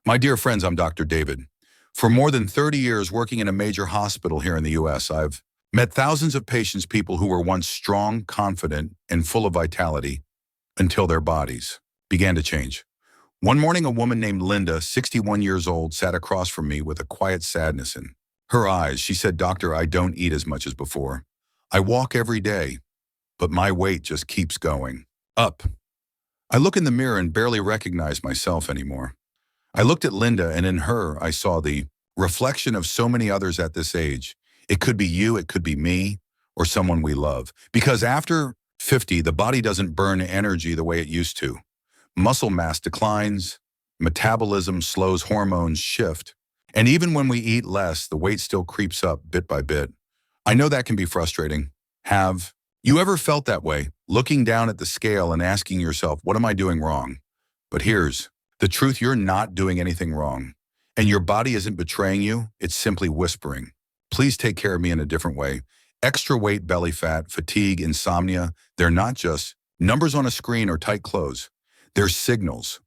My dear friends, I'm Dr. David. For more than 30 years working in a major hospital here in the US, I've met thousands of patients, people who were once strong, confident, and full of vitality until their bodies began to change. One morning, a woman named Linda, 61 years old, sat across from me with a quiet sadness in her eyes. She said, "Doctor, I don't eat as much as before. I walk every day, but my weight just keeps going up. I look in the mirror and barely recognize myself anymore." I looked at Linda, and in her, I saw the reflection of so many others at this age. It could be you, it could be me, or someone we love. Because after 50, the body doesn't burn energy the way it used to. Muscle mass declines, metabolism slows, hormones shift, and even when we eat less, the weight still creeps up bit by bit. I know that can be frustrating. Have you ever felt that way, looking down at the scale and asking yourself, what am I doing wrong? But here's the truth: you're not doing anything wrong. And your body isn't betraying you, it's simply whispering, "Please take care of me in a different way." Extra weight, belly fat, fatigue, insomnia, they're not just numbers on a screen or tight clothes. They're signals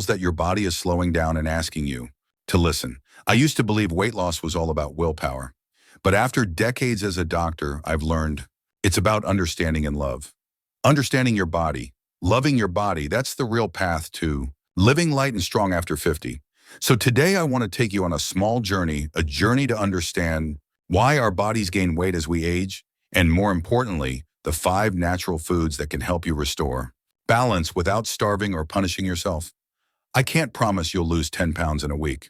that your body is slowing down and asking you to listen. I used to believe weight loss was all about willpower. But after decades as a doctor, I've learned it's about understanding and love. Understanding your body, loving your body, that's the real path to living light and strong after 50. So today I want to take you on a small journey, a journey to understand why our bodies gain weight as we age, and more importantly, the 5 natural foods that can help you restore balance without starving or punishing yourself. I can't promise you'll lose 10 pounds in a week,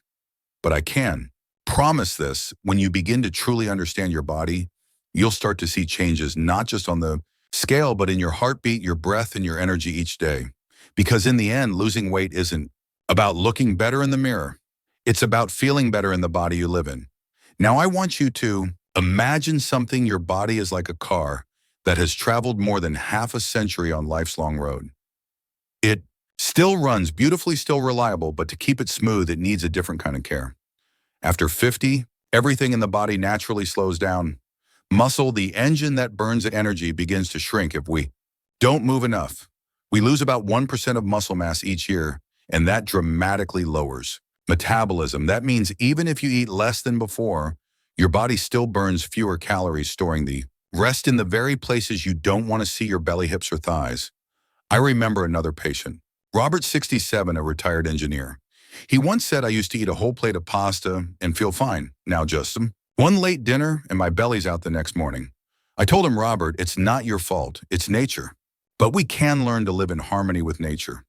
but I can promise this: when you begin to truly understand your body, you'll start to see changes not just on the scale, but in your heartbeat, your breath, and your energy each day. Because in the end, losing weight isn't about looking better in the mirror. It's about feeling better in the body you live in. Now, I want you to imagine something. Your body is like a car that has traveled more than half a century on life's long road. It still runs beautifully, still reliable, but to keep it smooth, it needs a different kind of care. After 50, everything in the body naturally slows down. Muscle, the engine that burns energy, begins to shrink if we don't move enough. We lose about 1% of muscle mass each year, and that dramatically lowers metabolism. That means even if you eat less than before, your body still burns fewer calories, storing the rest in the very places you don't want to see: your belly, hips, or thighs. I remember another patient, Robert, 67, a retired engineer. He once said, "I used to eat a whole plate of pasta and feel fine. Now just one late dinner and my belly's out the next morning." I told him, "Robert, it's not your fault, it's nature. But we can learn to live in harmony with nature."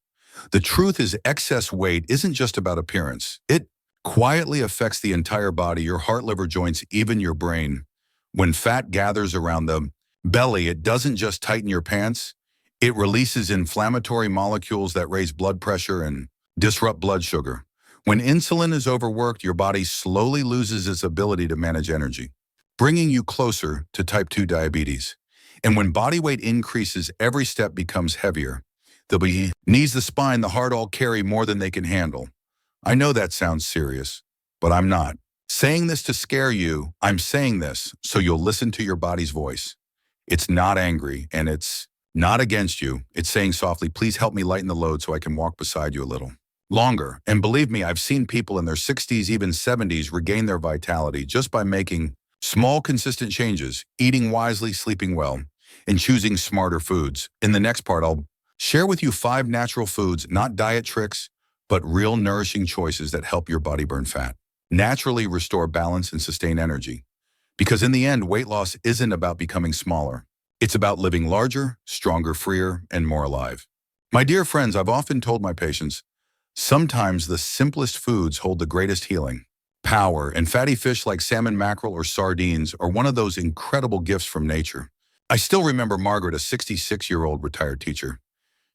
The truth is, excess weight isn't just about appearance. It quietly affects the entire body: your heart, liver, joints, even your brain. When fat gathers around the belly, it doesn't just tighten your pants. It releases inflammatory molecules that raise blood pressure and disrupt blood sugar. When insulin is overworked, your body slowly loses its ability to manage energy, bringing you closer to type 2 diabetes. And when body weight increases, every step becomes heavier. The knees, the spine, the heart all carry more than they can handle. I know that sounds serious, but I'm not saying this to scare you. I'm saying this so you'll listen to your body's voice. It's not angry, and it's not against you. It's saying softly, "Please help me lighten the load so I can walk beside you a little longer." And believe me, I've seen people in their 60s, even 70s, regain their vitality just by making small, consistent changes: eating wisely, sleeping well, and choosing smarter foods. In the next part, I'll share with you 5 natural foods, not diet tricks, but real nourishing choices that help your body burn fat, naturally restore balance, and sustain energy. Because in the end, weight loss isn't about becoming smaller. It's about living larger, stronger, freer, and more alive. My dear friends, I've often told my patients, sometimes the simplest foods hold the greatest healing power, and fatty fish like salmon, mackerel, or sardines are one of those incredible gifts from nature. I still remember Margaret, a 66-year-old retired teacher.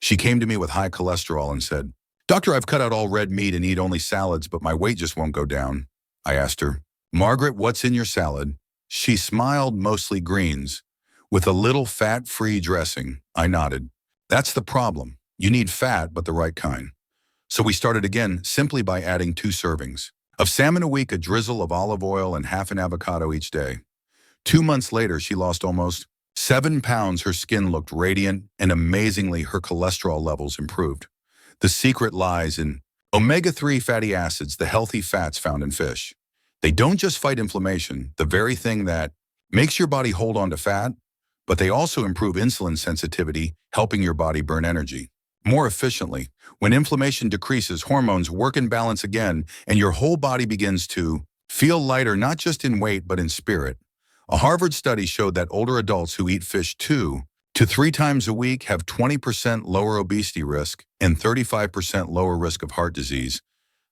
She came to me with high cholesterol and said, "Doctor, I've cut out all red meat and eat only salads, but my weight just won't go down." I asked her, "Margaret, what's in your salad?" She smiled, "Mostly greens, with a little fat-free dressing." I nodded. "That's the problem. You need fat, but the right kind." So we started again, simply by adding 2 servings of salmon a week, a drizzle of olive oil, and half an avocado each day. 2 months later, she lost almost 7 pounds. Her skin looked radiant, and amazingly, her cholesterol levels improved. The secret lies in Omega-3 fatty acids, the healthy fats found in fish. They don't just fight inflammation, the very thing that makes your body hold on to fat, but they also improve insulin sensitivity, helping your body burn energy more efficiently. When inflammation decreases, hormones work in balance again, and your whole body begins to feel lighter, not just in weight, but in spirit. A Harvard study showed that older adults who eat fish 2 to 3 times a week have 20% lower obesity risk and 35% lower risk of heart disease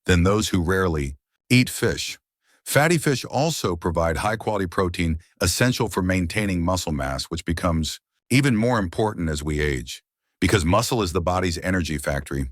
than those who rarely eat fish. Fatty fish also provide high-quality protein essential for maintaining muscle mass, which becomes even more important as we age. Because muscle is the body's energy factory.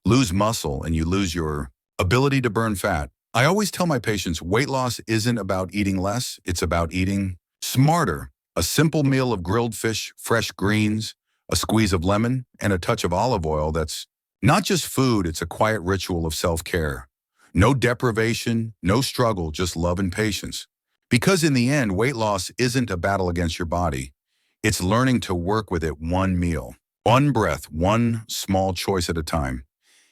Lose muscle and you lose your ability to burn fat. I always tell my patients weight loss isn't about eating less, it's about eating smarter. A simple meal of grilled fish, fresh greens, a squeeze of lemon, and a touch of olive oil that's not just food, it's a quiet ritual of self-care. No deprivation, no struggle, just love and patience. Because in the end, weight loss isn't a battle against your body. It's learning to work with it one meal, one breath, one small choice at a time.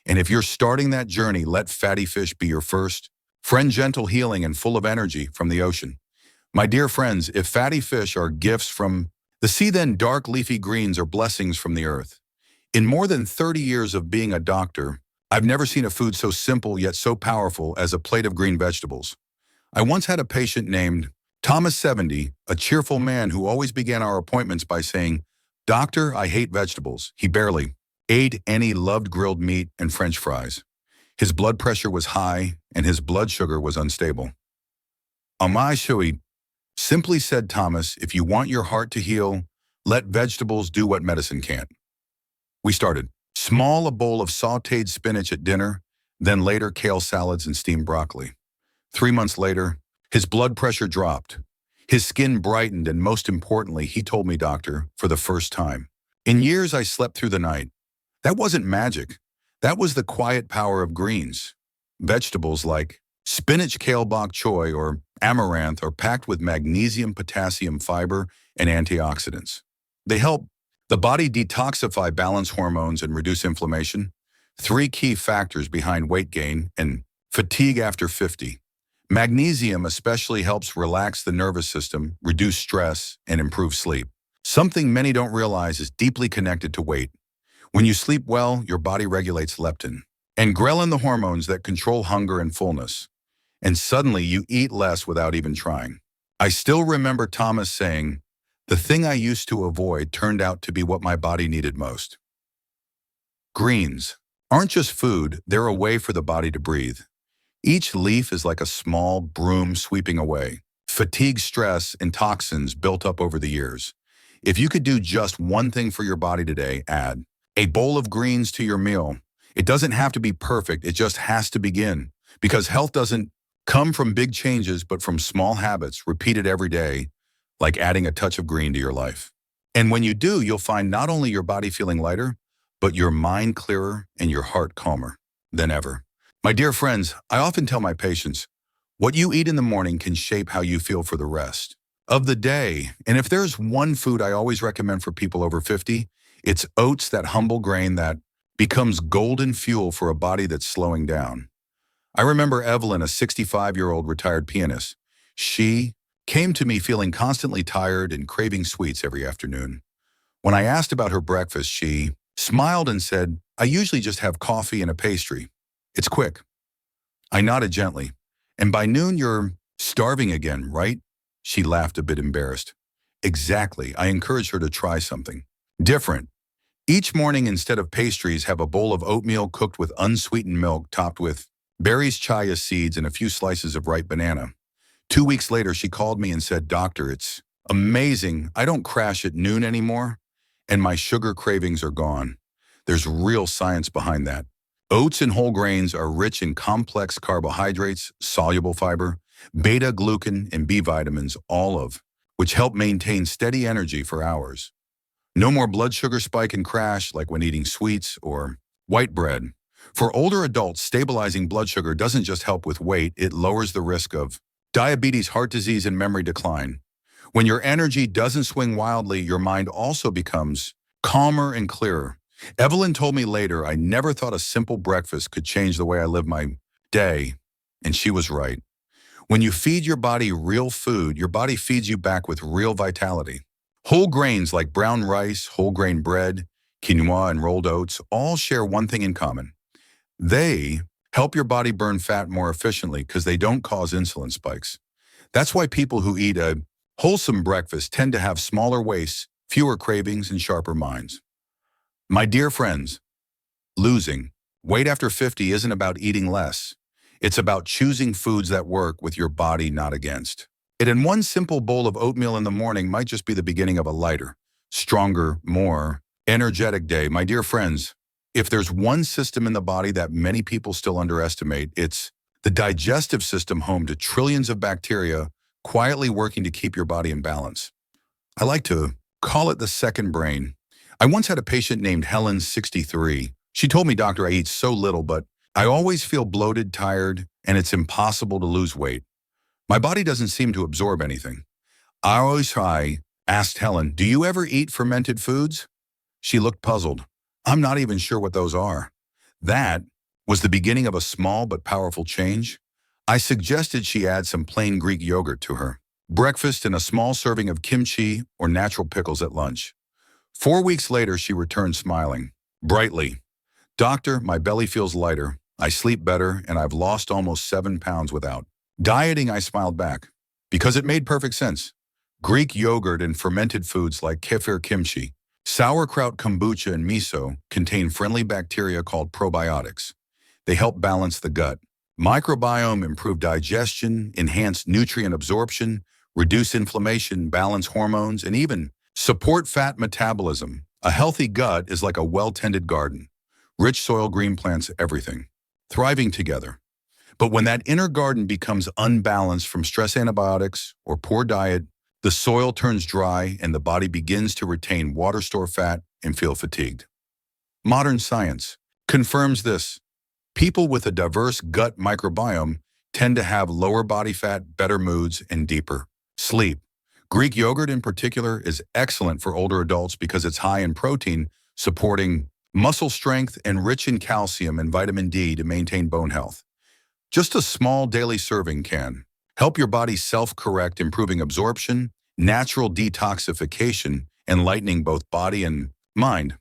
And if you're starting that journey, let fatty fish be your first friend, gentle, healing, and full of energy from the ocean. My dear friends, if fatty fish are gifts from the sea, then dark leafy greens are blessings from the earth. In more than 30 years of being a doctor, I've never seen a food so simple yet so powerful as a plate of green vegetables. I once had a patient named Thomas 70, a cheerful man who always began our appointments by saying, "Doctor, I hate vegetables." He barely ate any, loved grilled meat and French fries. His blood pressure was high and his blood sugar was unstable. Amai Shui simply said, "Thomas, if you want your heart to heal, let vegetables do what medicine can't." We started small, a bowl of sautéed spinach at dinner, then later kale salads and steamed broccoli. 3 months later, his blood pressure dropped. His skin brightened, and most importantly, he told me, "Doctor, for the first time in years, I slept through the night." That wasn't magic. That was the quiet power of greens. Vegetables like spinach, kale, bok choy, or amaranth are packed with magnesium, potassium, fiber, and antioxidants. They help the body detoxify, balance hormones, and reduce inflammation. 3 key factors behind weight gain and fatigue after 50. Magnesium especially helps relax the nervous system, reduce stress, and improve sleep. Something many don't realize is deeply connected to weight. When you sleep well, your body regulates leptin and ghrelin, the hormones that control hunger and fullness. And suddenly you eat less without even trying. I still remember Thomas saying, "The thing I used to avoid turned out to be what my body needed most." Greens aren't just food, they're a way for the body to breathe. Each leaf is like a small broom sweeping away fatigue, stress, and toxins built up over the years. If you could do just one thing for your body today, add a bowl of greens to your meal. It doesn't have to be perfect, it just has to begin. Because health doesn't come from big changes, but from small habits repeated every day, like adding a touch of green to your life. And when you do, you'll find not only your body feeling lighter, but your mind clearer and your heart calmer than ever. My dear friends, I often tell my patients, what you eat in the morning can shape how you feel for the rest of the day. And if there's one food I always recommend for people over 50, it's oats, that humble grain that becomes golden fuel for a body that's slowing down. I remember Evelyn, a 65-year-old retired pianist. She came to me feeling constantly tired and craving sweets every afternoon. When I asked about her breakfast, she smiled and said, "I usually just have coffee and a pastry. It's quick." I nodded gently. "And by noon, you're starving again, right?" She laughed, a bit embarrassed. "Exactly." I encouraged her to try something different. Each morning, instead of pastries, have a bowl of oatmeal cooked with unsweetened milk topped with berries, chia seeds, and a few slices of ripe banana. 2 weeks later, she called me and said, "Doctor, it's amazing. I don't crash at noon anymore, and my sugar cravings are gone." There's real science behind that. Oats and whole grains are rich in complex carbohydrates, soluble fiber, beta-glucan, and B vitamins, all of which help maintain steady energy for hours. No more blood sugar spike and crash like when eating sweets or white bread. For older adults, stabilizing blood sugar doesn't just help with weight, it lowers the risk of diabetes, heart disease, and memory decline. When your energy doesn't swing wildly, your mind also becomes calmer and clearer. Evelyn told me later I never thought a simple breakfast could change the way I live my day, and she was right. When you feed your body real food, your body feeds you back with real vitality. Whole grains like brown rice, whole grain bread, quinoa, and rolled oats all share one thing in common. They help your body burn fat more efficiently because they don't cause insulin spikes. That's why people who eat a wholesome breakfast tend to have smaller waists, fewer cravings, and sharper minds. My dear friends, losing weight after 50 isn't about eating less. It's about choosing foods that work with your body, not against it. And one simple bowl of oatmeal in the morning might just be the beginning of a lighter, stronger, more energetic day. My dear friends, if there's one system in the body that many people still underestimate, it's the digestive system, home to trillions of bacteria quietly working to keep your body in balance. I like to call it the second brain. I once had a patient named Helen, 63. She told me, "Doctor, I eat so little, but I always feel bloated, tired, and it's impossible to lose weight. My body doesn't seem to absorb anything." I asked Helen, "Do you ever eat fermented foods?" She looked puzzled. "I'm not even sure what those are." That was the beginning of a small but powerful change. I suggested she add some plain Greek yogurt to her breakfast and a small serving of kimchi or natural pickles at lunch. 4 weeks later, she returned smiling brightly. "Doctor, my belly feels lighter, I sleep better, and I've lost almost 7 pounds without dieting." I smiled back because it made perfect sense. Greek yogurt and fermented foods like kefir, kimchi, sauerkraut, kombucha, and miso contain friendly bacteria called probiotics. They help balance the gut microbiome, improve digestion, enhance nutrient absorption, reduce inflammation, balance hormones, and even support fat metabolism. A healthy gut is like a well-tended garden. Rich soil, green plants, everything thriving together. But when that inner garden becomes unbalanced from stress, antibiotics, or poor diet, the soil turns dry and the body begins to retain water, store fat, and feel fatigued. Modern science confirms this. People with a diverse gut microbiome tend to have lower body fat, better moods, and deeper sleep. Greek yogurt in particular is excellent for older adults because it's high in protein, supporting muscle strength, and rich in calcium and vitamin D to maintain bone health. Just a small daily serving can help your body self-correct, improving absorption, natural detoxification, and lightening both body and mind.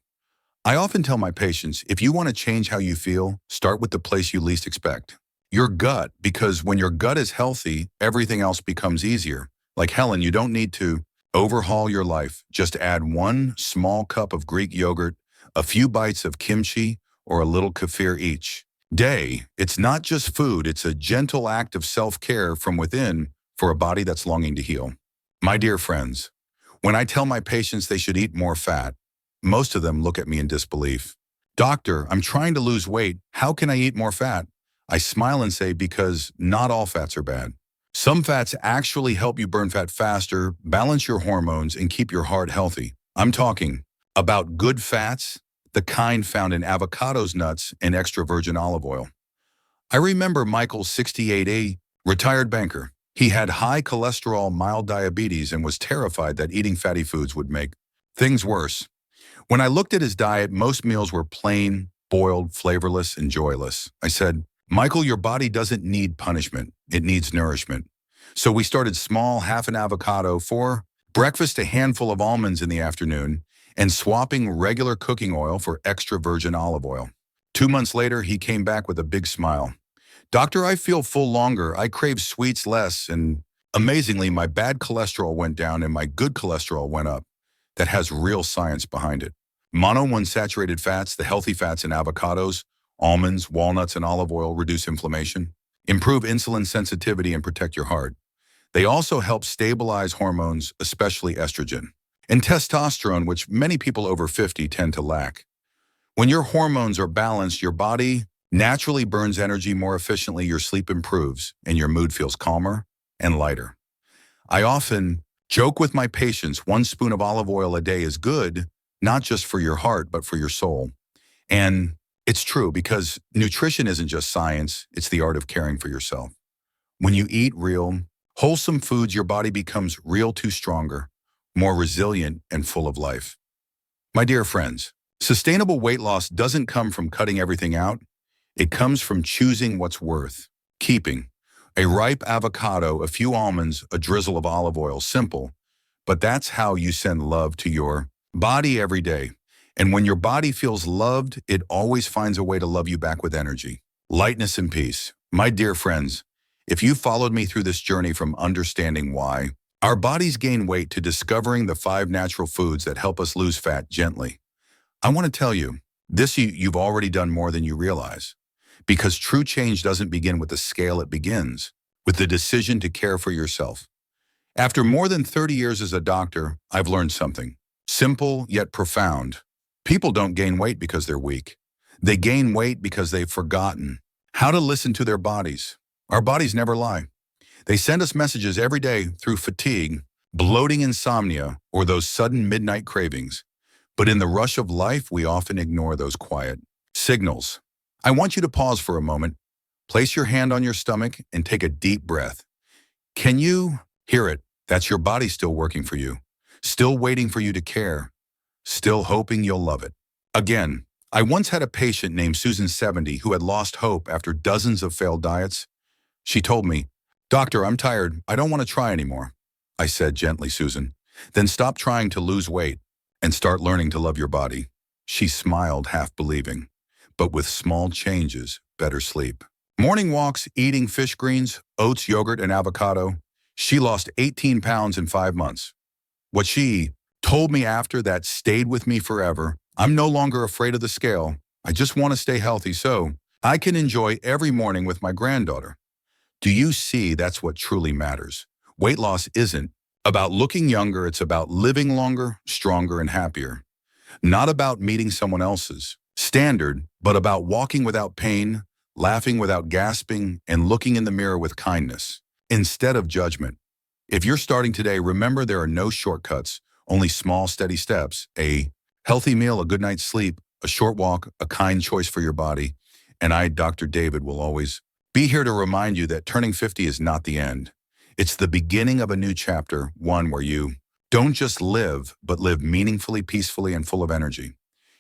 I often tell my patients, if you want to change how you feel, start with the place you least expect. Your gut, because when your gut is healthy, everything else becomes easier. Like Helen, you don't need to overhaul your life. Just add one small cup of Greek yogurt, a few bites of kimchi, or a little kefir each day. It's not just food, it's a gentle act of self-care from within for a body that's longing to heal. My dear friends, when I tell my patients they should eat more fat, most of them look at me in disbelief. "Doctor, I'm trying to lose weight. How can I eat more fat?" I smile and say, because not all fats are bad. Some fats actually help you burn fat faster, balance your hormones, and keep your heart healthy. I'm talking about good fats, the kind found in avocados, nuts, and extra virgin olive oil. I remember Michael, 68, a retired banker. He had high cholesterol, mild diabetes, and was terrified that eating fatty foods would make things worse. When I looked at his diet, most meals were plain, boiled, flavorless, and joyless. I said, "Michael, your body doesn't need punishment. It needs nourishment." So we started small, half an avocado for breakfast, a handful of almonds in the afternoon, and swapping regular cooking oil for extra virgin olive oil. 2 months later, he came back with a big smile. "Doctor, I feel full longer. I crave sweets less, and amazingly, my bad cholesterol went down and my good cholesterol went up." That has real science behind it. Monounsaturated fats, the healthy fats in avocados, almonds, walnuts, and olive oil reduce inflammation, improve insulin sensitivity, and protect your heart. They also help stabilize hormones, especially estrogen and testosterone, which many people over 50 tend to lack. When your hormones are balanced, your body naturally burns energy more efficiently, your sleep improves, and your mood feels calmer and lighter. I often joke with my patients, 1 spoon of olive oil a day is good, not just for your heart, but for your soul. And it's true, because nutrition isn't just science, it's the art of caring for yourself. When you eat real, wholesome foods, your body becomes real too stronger, more resilient, and full of life. My dear friends, Sustainable weight loss doesn't come from cutting everything out. It comes from choosing what's worth keeping. A ripe avocado, a few almonds, a drizzle of olive oil. Simple. But that's how you send love to your body every day. And when your body feels loved, it always finds a way to love you back with energy, lightness, and peace. My dear friends, if you followed me through this journey from understanding why our bodies gain weight to discovering the 5 natural foods that help us lose fat gently, I want to tell you, you've already done more than you realize. Because true change doesn't begin with the scale, it begins with the decision to care for yourself. After more than 30 years as a doctor, I've learned something simple yet profound. People don't gain weight because they're weak. They gain weight because they've forgotten how to listen to their bodies. Our bodies never lie. They send us messages every day through fatigue, bloating, insomnia, or those sudden midnight cravings. But in the rush of life, we often ignore those quiet signals. I want you to pause for a moment, place your hand on your stomach, and take a deep breath. Can you hear it? That's your body still working for you, still waiting for you to care, still hoping you'll love it. Again, I once had a patient named Susan 70 who had lost hope after dozens of failed diets. She told me, "Doctor, I'm tired. I don't want to try anymore." I said gently, "Susan, then stop trying to lose weight and start learning to love your body." She smiled, half believing. But with small changes, better sleep, morning walks, eating fish greens, oats, yogurt, and avocado, she lost 18 pounds in 5 months. What she told me after that stayed with me forever. I'm no longer afraid of the scale. I just want to stay healthy so I can enjoy every morning with my granddaughter. Do you see that's what truly matters? Weight loss isn't about looking younger. It's about living longer, stronger, and happier. Not about meeting someone else's standard, but about walking without pain, laughing without gasping, and looking in the mirror with kindness instead of judgment. If you're starting today, remember there are no shortcuts, only small, steady steps. A healthy meal, a good night's sleep, a short walk, a kind choice for your body. And I, Dr. David, will always be here to remind you that turning 50 is not the end. It's the beginning of a new chapter, one where you don't just live, but live meaningfully, peacefully, and full of energy.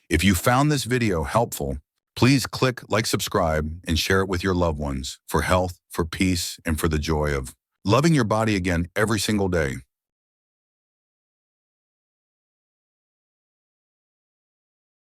If you found this video helpful, please click like, subscribe, and share it with your loved ones for health, for peace, and for the joy of loving your body again every single day.